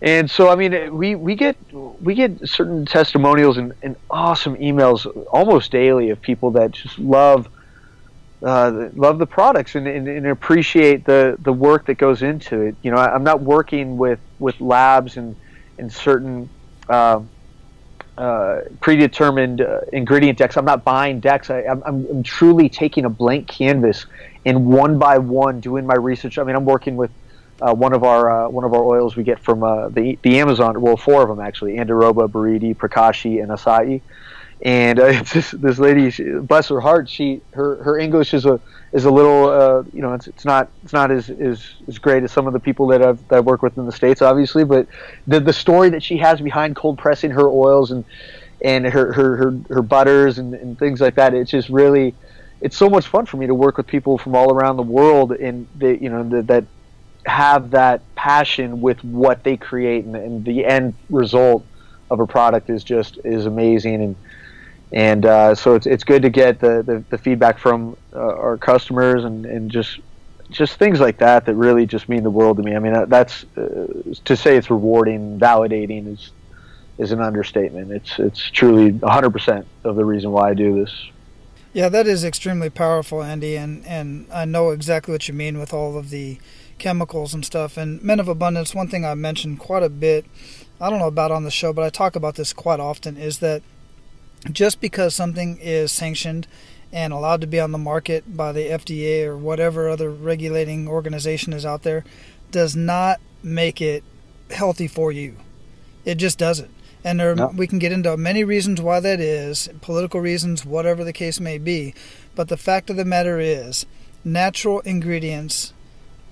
And so, I mean, we get certain testimonials and awesome emails almost daily of people that just love the products and appreciate the work that goes into it. I'm not working with labs and certain predetermined ingredient decks. I'm not buying decks. I'm truly taking a blank canvas and one by one doing my research. I mean, I'm working with one of our oils we get from the Amazon. Well, 4 of them actually: Andiroba, Buriti, Prakashi, and Acai. And it's this lady. Bless her heart. Her English is a little it's not as great as some of the people that I work with in the States, obviously. But the story that she has behind cold pressing her oils and her butters and things like that, it's just really, it's so much fun for me to work with people from all around the world, and that have that passion with what they create, and the end result of a product is amazing. And so it's good to get the feedback from our customers and just things like that really just mean the world to me. I mean, that's to say it's rewarding, validating is an understatement. It's truly 100% of the reason why I do this. Yeah, that is extremely powerful, Andy, and I know exactly what you mean with all of the chemicals and stuff. And Men of Abundance, one thing I mentioned quite a bit, I don't know about on the show, but I talk about this quite often, is that just because something is sanctioned and allowed to be on the market by the FDA or whatever other regulating organization is out there does not make it healthy for you. It just doesn't. And we can get into many reasons why that is, political reasons, whatever the case may be. But the fact of the matter is, natural ingredients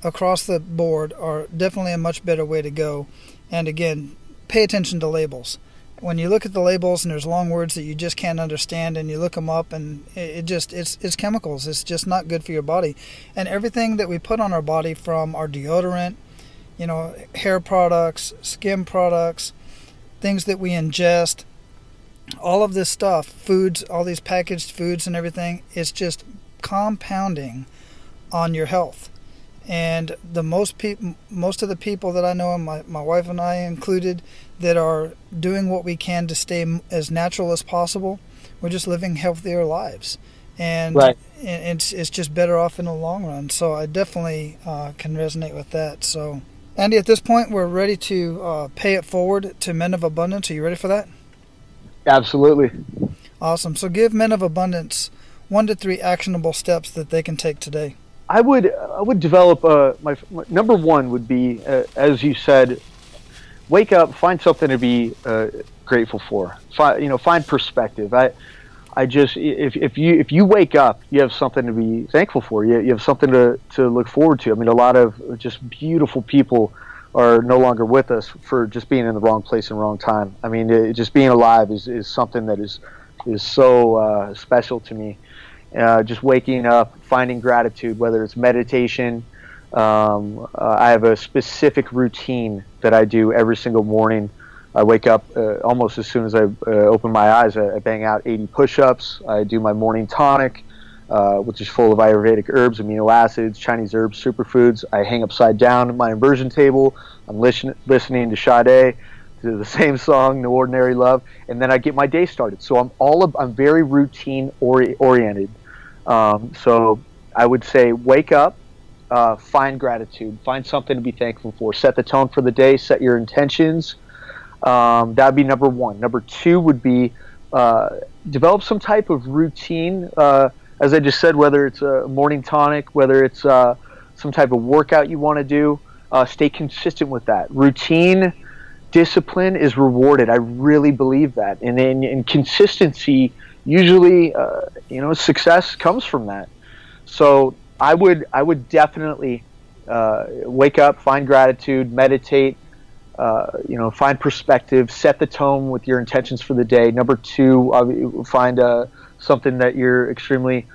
across the board are definitely a much better way to go. And again, pay attention to labels. When you look at the labels and there's long words that you just can't understand, and you look them up, and it's chemicals. It's just not good for your body. And everything that we put on our body, from our deodorant, hair products, skin products, things that we ingest, all of this stuff, foods, all these packaged foods and everything, it's just compounding on your health. And most of the people that I know, and my wife and I included, that are doing what we can to stay as natural as possible, we're just living healthier lives. And right. It's just better off in the long run. So I definitely can resonate with that. So, Andy, at this point, we're ready to pay it forward to Men of Abundance. Are you ready for that? Absolutely. Awesome. So give Men of Abundance 1 to 3 actionable steps that they can take today. I would develop my number one would be, as you said, wake up, find something to be grateful for. Find perspective. If you wake up, you have something to be thankful for. You have something to look forward to. I mean, a lot of just beautiful people are no longer with us for just being in the wrong place and wrong time. I mean, just being alive is something that is so special to me. Just waking up, finding gratitude, whether it's meditation. I have a specific routine that I do every single morning. I wake up almost as soon as I open my eyes. I bang out 80 push-ups. I do my morning tonic, which is full of Ayurvedic herbs, amino acids, Chinese herbs, superfoods. I hang upside down at my inversion table. I'm listening to Sade, to the same song, No Ordinary Love, and then I get my day started. So I'm very routine oriented. So I would say wake up, find gratitude, find something to be thankful for, set the tone for the day, set your intentions. That would be number one. Number two would be develop some type of routine, as I just said, whether it's a morning tonic, whether it's some type of workout you want to do, stay consistent with that. Routine, discipline is rewarded. I really believe that. And in consistency, usually, success comes from that. So I would definitely wake up, find gratitude, meditate, find perspective, set the tone with your intentions for the day. Number two, find something that you're extremely,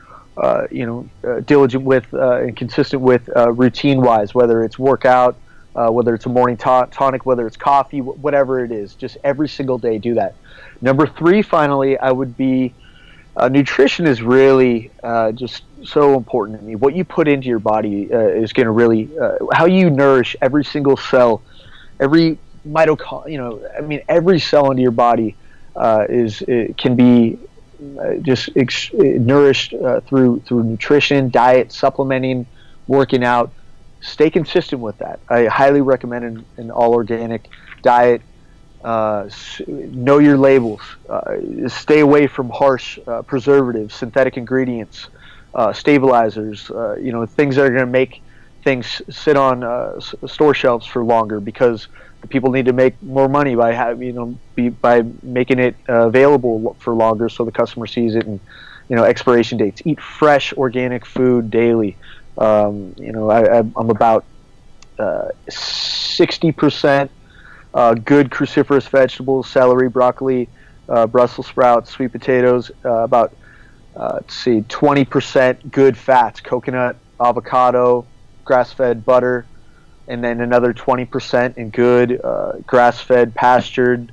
diligent with and consistent with routine-wise, whether it's workout, whether it's a morning tonic, whether it's coffee, whatever it is. Just every single day do that. Number three, finally, I would be nutrition is really just so important to me. What you put into your body is going to really how you nourish every single cell, every every cell into your body can be nourished through nutrition, diet, supplementing, working out. Stay consistent with that. I highly recommend an all organic diet. Know your labels. Stay away from harsh preservatives, synthetic ingredients, stabilizers. Things that are going to make things sit on store shelves for longer, because the people need to make more money by by making it available for longer, so the customer sees it. And expiration dates. Eat fresh organic food daily. I'm about 60%. Good cruciferous vegetables, celery, broccoli, Brussels sprouts, sweet potatoes, about 20% good fats, coconut, avocado, grass-fed butter, and then another 20% in good grass-fed, pastured,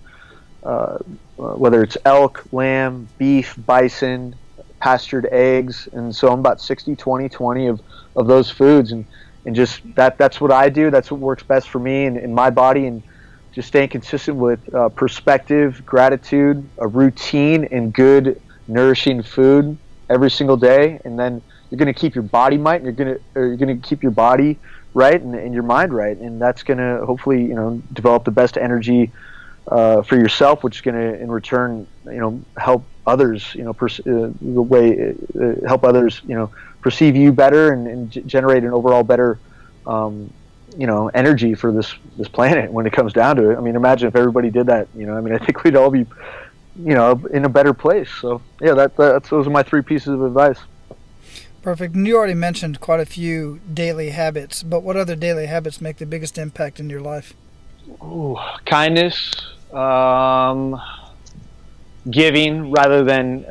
whether it's elk, lamb, beef, bison, pastured eggs. And so I'm about 60-20-20 of those foods, and just that's what I do. That's what works best for me and in my body. And just staying consistent with perspective, gratitude, a routine, and good, nourishing food every single day. And then you're going to keep your body you're going to keep your body right and your mind right, and that's going to hopefully develop the best energy for yourself, which is going to in return help others help others perceive you better and generate an overall better energy for this planet when it comes down to it. I mean, imagine if everybody did that. I think we'd all be in a better place. So yeah, that's those are my 3 pieces of advice. Perfect. And you already mentioned quite a few daily habits, but what other daily habits make the biggest impact in your life? Ooh, kindness, giving rather than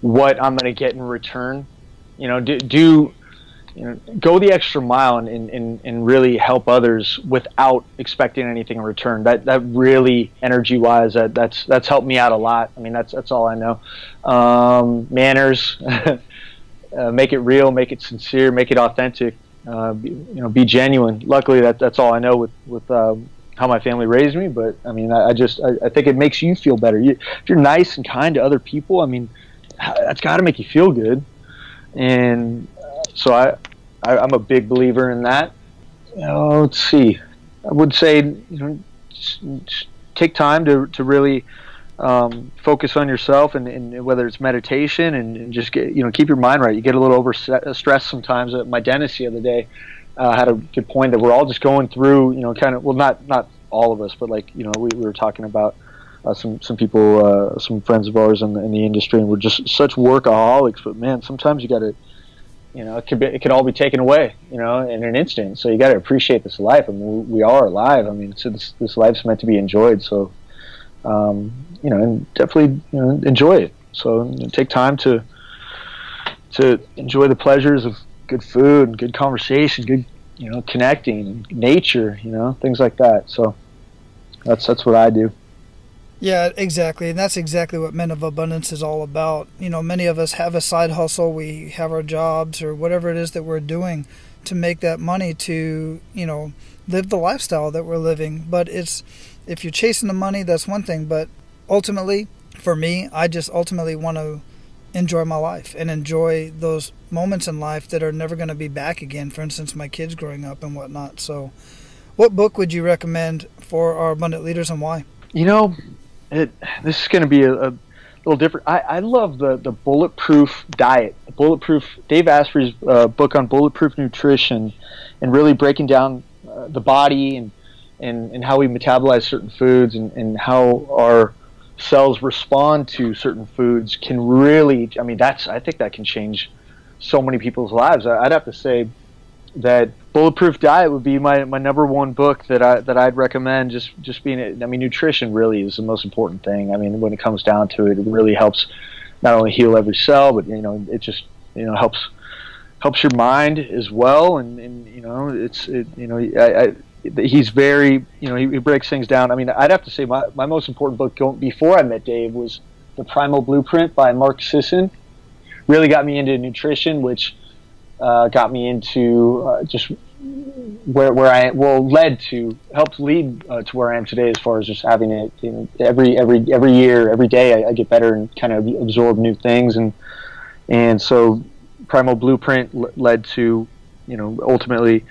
what I'm going to get in return. Go the extra mile and really help others without expecting anything in return. That really, energy wise, that's helped me out a lot. I mean, that's all I know. Manners, make it real, make it sincere, make it authentic. Be genuine. Luckily, that's all I know with how my family raised me. But I mean, I think it makes you feel better. If you're nice and kind to other people, I mean, that's got to make you feel good. And so I'm a big believer in that. Let's see. I would say just take time to really focus on yourself, and whether it's meditation and just keep your mind right. You get a little stressed sometimes. My dentist the other day had a good point that we're all just going through kind of, well, not all of us, but like we were talking about some people, some friends of ours in the industry, and we're just such workaholics. But man, sometimes you got to. It could all be taken away, in an instant. So you got to appreciate this life. I mean, we are alive. I mean, so this life's meant to be enjoyed. So, and definitely, enjoy it. So take time to enjoy the pleasures of good food and good conversation, good, connecting, nature, things like that. So that's what I do. Yeah, exactly. And that's exactly what Men of Abundance is all about. Many of us have a side hustle. We have our jobs or whatever it is that we're doing to make that money to, live the lifestyle that we're living. But if you're chasing the money, that's one thing. But ultimately, for me, I just ultimately want to enjoy my life and enjoy those moments in life that are never going to be back again. For instance, my kids growing up and whatnot. So what book would you recommend for our abundant leaders, and why? This is going to be a little different. I love the Bulletproof Diet, Dave Asprey's book on bulletproof nutrition, and really breaking down the body and how we metabolize certain foods and how our cells respond to certain foods can really. I mean, I think that can change so many people's lives. I'd have to say that Bulletproof Diet would be my number one book that I'd recommend. Just being, I mean, nutrition really is the most important thing. I mean, when it comes down to it, it really helps not only heal every cell, but it just helps your mind as well. And he's very, he breaks things down. I mean, I'd have to say my most important book before I met Dave was The Primal Blueprint by Mark Sisson. Really got me into nutrition, which got me into just where I helped lead to where I am today, as far as just having it every year, every day I get better and kind of absorb new things, and so Primal Blueprint led to ultimately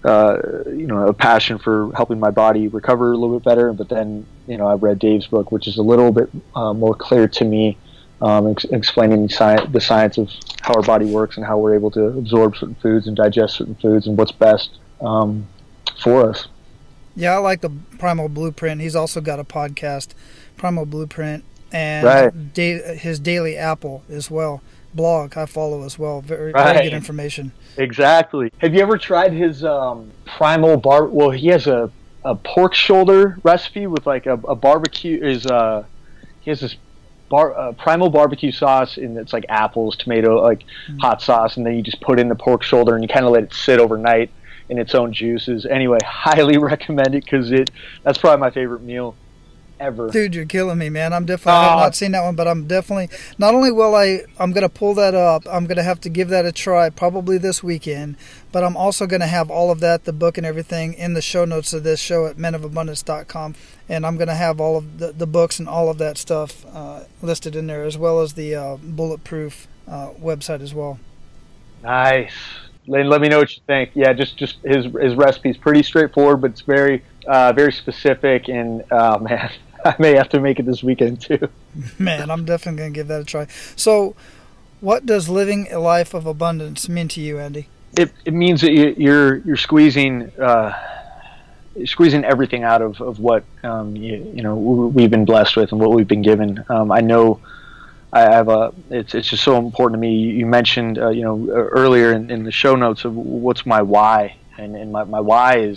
a passion for helping my body recover a little bit better. But then I read Dave's book, which is a little bit more clear to me. Explaining the science of how our body works and how we're able to absorb certain foods and digest certain foods and what's best for us. Yeah, I like the Primal Blueprint. He's also got a podcast, Primal Blueprint, and right. His Daily Apple as well. Blog I follow as well. Very good information. Exactly. Have you ever tried his Primal Bar? Well, he has a pork shoulder recipe with like a barbecue. He has this primal barbecue sauce, and it's like apples, tomato, like hot sauce, and then you just put in the pork shoulder and you kind of let it sit overnight in its own juices. Anyway, highly recommend it because that's probably my favorite meal ever. Dude, you're killing me, man. I have not seen that one, but I'm definitely, not only will I'm going to pull that up, I'm going to have to give that a try probably this weekend, but I'm also going to have all of that, the book and everything, in the show notes of this show at menofabundance.com, and I'm going to have all of the books and all of that stuff listed in there, as well as the Bulletproof website as well. Nice. Let me know what you think. Yeah, just his recipe's pretty straightforward, but it's very very specific. And man, I may have to make it this weekend too. Man, I'm definitely going to give that a try. So, what does living a life of abundance mean to you, Andy? It means that you're squeezing everything out of what we've been blessed with and what we've been given. I know I have it's just so important to me. You mentioned earlier in the show notes of what's my why, and my why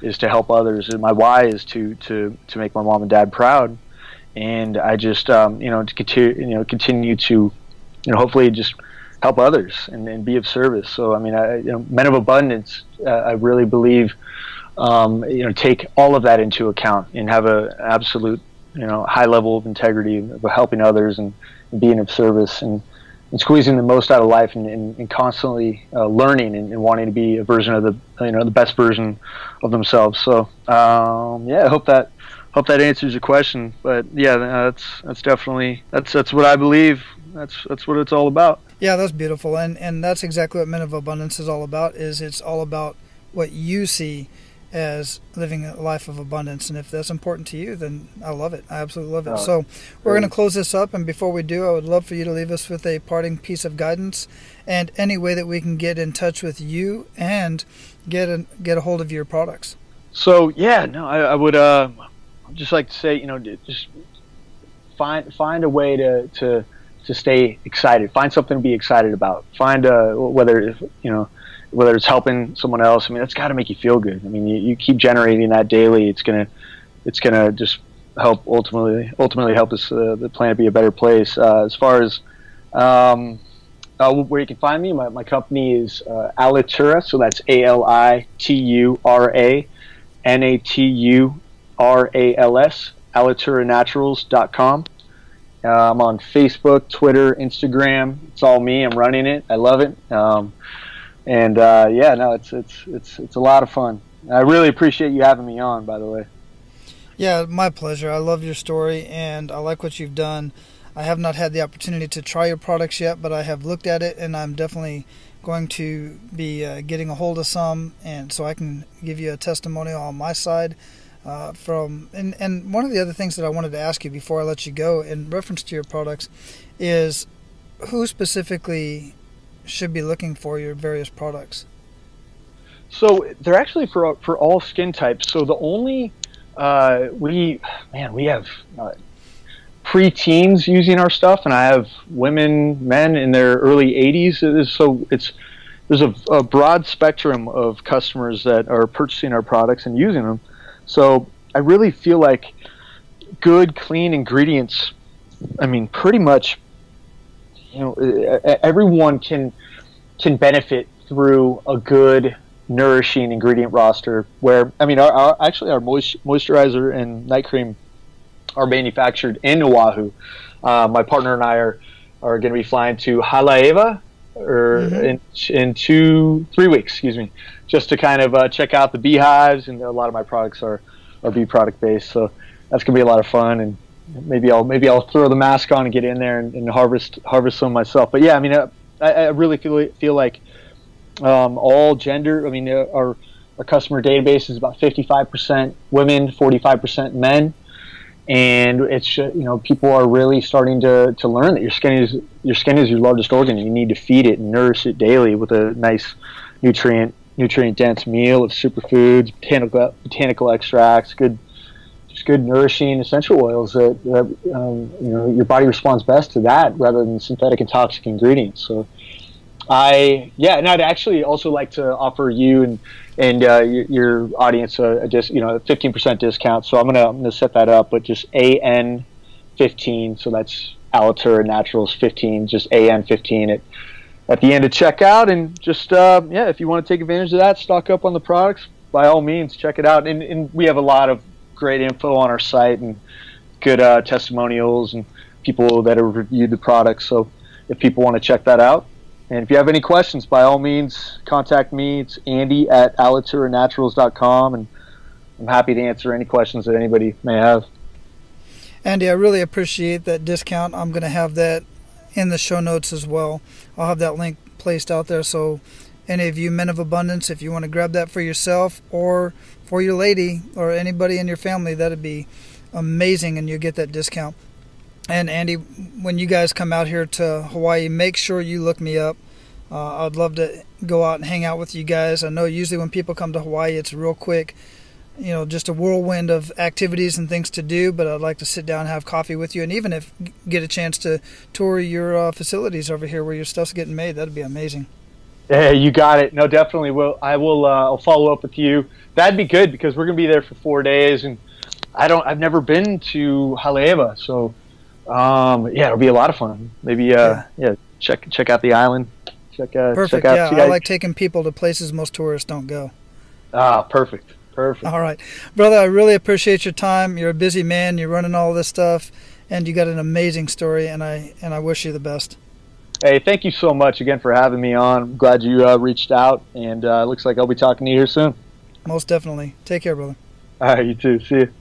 is to help others, and my why is to make my mom and dad proud, and I just to continue to hopefully just help others and be of service. So I mean, Men of Abundance, I really believe take all of that into account and have a absolute high level of integrity of helping others and being of service and squeezing the most out of life and constantly learning and wanting to be a version of the best version of themselves. So I hope that answers your question. But yeah, that's definitely that's what I believe. That's what it's all about. Yeah, that's beautiful, and that's exactly what Men of Abundance is all about. It's all about what you see as living a life of abundance, and if that's important to you, then I love it. I absolutely love it. So we're going to close this up, and before we do, I would love for you to leave us with a parting piece of guidance and any way that we can get in touch with you and get a hold of your products. So I would just like to say, just find a way to stay excited. Find something to be excited about. Find whether it's helping someone else. I mean, that's got to make you feel good. I mean, you keep generating that daily. It's gonna just help ultimately help us the planet be a better place. As far as where you can find me, my company is Alitura. So that's ALITURA NATURALS. AlituraNaturals.com. I'm on Facebook, Twitter, Instagram. It's all me. I'm running it. I love it. It's a lot of fun. I really appreciate you having me on, by the way. Yeah, my pleasure. I love your story, and I like what you've done. I have not had the opportunity to try your products yet, but I have looked at it, and I'm definitely going to be getting a hold of some, and so I can give you a testimonial on my side. And one of the other things that I wanted to ask you before I let you go in reference to your products is who specifically should be looking for your various products? So they're actually for all skin types. So the only we have pre-teens using our stuff, and I have men in their early 80s. There's a broad spectrum of customers that are purchasing our products and using them. So I really feel like good, clean ingredients. I mean, pretty much, everyone can benefit through a good, nourishing ingredient roster. Where our moisturizer and night cream are manufactured in Oahu. My partner and I are going to be flying to Haleiwa in 3 weeks, just to kind of check out the beehives. And a lot of my products are bee product based, so that's gonna be a lot of fun. And maybe I'll throw the mask on and get in there and harvest some myself. But yeah, I mean, I really feel like all gender. I mean, our customer database is about 55% women, 45% men, and it's people are really starting to learn that your skin is your largest organ, and you need to feed it and nourish it daily with a nice nutrient dense meal of superfoods, botanical extracts, good nourishing essential oils that your body responds best to that rather than synthetic and toxic ingredients. So I'd actually also like to offer you and your audience a 15% discount. So I'm gonna set that up, but just AN15. So that's Alitura Naturals 15, just AN15 at the end of checkout. And just if you want to take advantage of that, stock up on the products, by all means, check it out. And we have a lot of great info on our site and good testimonials and people that have reviewed the products. So if people want to check that out, and if you have any questions, by all means, contact me. It's Andy at AlituraNaturals.com, and I'm happy to answer any questions that anybody may have. Andy, I really appreciate that discount. I'm going to have that in the show notes as well. I'll have that link placed out there, so any of you men of abundance, if you want to grab that for yourself or for your lady or anybody in your family, that'd be amazing, and you'll get that discount. And Andy, when you guys come out here to Hawaii, make sure you look me up. I'd love to go out and hang out with you guys. I know usually when people come to Hawaii, it's real quick, just a whirlwind of activities and things to do, but I'd like to sit down and have coffee with you, and even if get a chance to tour your facilities over here where your stuff's getting made. That'd be amazing. Yeah, you got it. No, definitely will. I'll follow up with you. That'd be good because we're gonna be there for 4 days, and I've never been to Haleiwa, so it'll be a lot of fun. Maybe check out the island. Perfect. Check out, I like taking people to places most tourists don't go. Perfect. All right, brother, I really appreciate your time. You're a busy man. You're running all this stuff, and you got an amazing story, and I wish you the best. Hey, thank you so much again for having me on. I'm glad you reached out, and looks like I'll be talking to you here soon. Most definitely. Take care, brother. All right, you too. See you.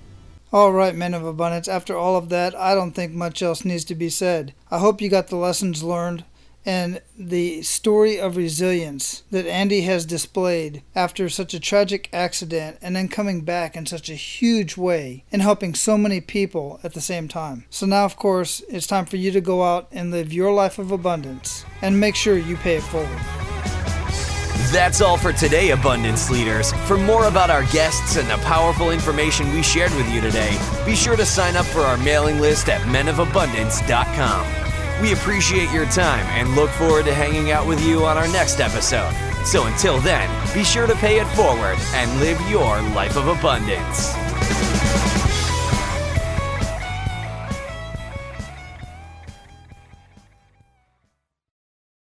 All right, men of abundance, after all of that, I don't think much else needs to be said. I hope you got the lessons learned and the story of resilience that Andy has displayed after such a tragic accident, and then coming back in such a huge way and helping so many people at the same time. So now, of course, it's time for you to go out and live your life of abundance and make sure you pay it forward. That's all for today, Abundance Leaders. For more about our guests and the powerful information we shared with you today, be sure to sign up for our mailing list at menofabundance.com. We appreciate your time and look forward to hanging out with you on our next episode. So until then, be sure to pay it forward and live your life of abundance.